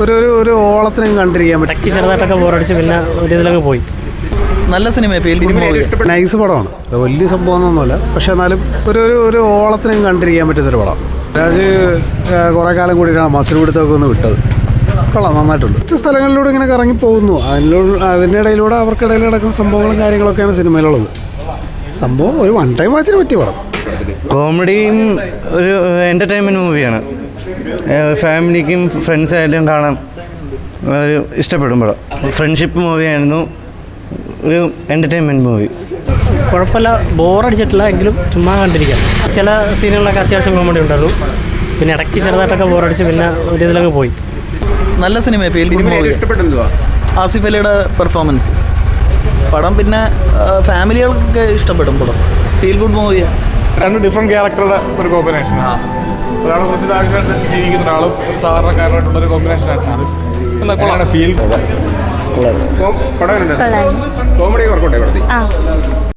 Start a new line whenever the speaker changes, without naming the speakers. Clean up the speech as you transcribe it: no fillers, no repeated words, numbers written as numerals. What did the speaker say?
ഒരു ഓളത്തിനും കണ്ടിരിക്കാൻ പറ്റും.
ചെറുതായിട്ടൊക്കെ ബോറടിച്ച് പിന്നെ ഒരു ഇതിലൊക്കെ പോയി.
നല്ല cinema, feel good movie,
nice പടമാണ്. വലിയ സംഭവമൊന്നുമല്ല, പക്ഷെ എന്നാലും ഒരു ഓളത്തിനും കണ്ടിരിക്കാൻ പറ്റുന്നൊരു പടം. രാജ് കുറേ കാലം കൂടിയിട്ടാണ് മസിൽ പിടുത്തമൊക്കെ ഒന്ന് വിട്ടത്. കൊള്ളാം, നന്നായിട്ടുണ്ട്. മറ്റ് സ്ഥലങ്ങളിലൂടെ ഇങ്ങനെ കറങ്ങി പോകുന്നു. അതിൻ്റെ ഇടയിലൂടെ അവർക്കിടയിൽ നടക്കുന്ന സംഭവങ്ങളും കാര്യങ്ങളൊക്കെയാണ് സിനിമയിലുള്ളത്. സംഭവം ഒരു വൺ ടൈം വാച്ചിന് പറ്റിയ പടം.
കോമഡിയും ഒരു എൻ്റർടൈൻമെൻറ്റ് മൂവിയാണ്. ഫാമിലിക്കും ഫ്രണ്ട്സായാലും കാണാൻ ഒരു ഇഷ്ടപ്പെടും പടം. ഫ്രണ്ട്ഷിപ്പ് മൂവിയായിരുന്നു, ഒരു എൻ്റർടൈൻമെൻറ്റ് മൂവി.
കുഴപ്പമില്ല, ബോറടിച്ചിട്ടില്ല, എങ്കിലും ചുമ്മാ കണ്ടിരിക്കാം. ചില സീനുകളൊക്കെ അത്യാവശ്യം കോമഡി ഉണ്ടായിരുന്നു. പിന്നെ ഇടയ്ക്ക് ചെറുതായിട്ടൊക്കെ ബോറടിച്ച് പിന്നെ ഒരു ഇതിലൊക്കെ പോയി.
നല്ല cinema, feel good movie. Asif അലിയുടെ പെർഫോമൻസ് പടം, പിന്നെ ഫാമിലികൾക്കൊക്കെ ഇഷ്ടപ്പെടും പടം. ഫീൽ ഗുഡ് മൂവിയാണ്.
രണ്ട് ഡിഫറെൻറ്റ് ക്യാരക്ടറുടെ ഒരു കോമ്പിനേഷൻ. ഒരാൾ കുറച്ച് ആൾക്കാർ ജീവിക്കുന്ന ഒരാളും ഒരു സാധാരണക്കാരനായിട്ടുള്ള ഒരു കോമ്പിനേഷനായിട്ടാണ്. ഫീൽ പടം കോമഡി വർക്കൗട്ട്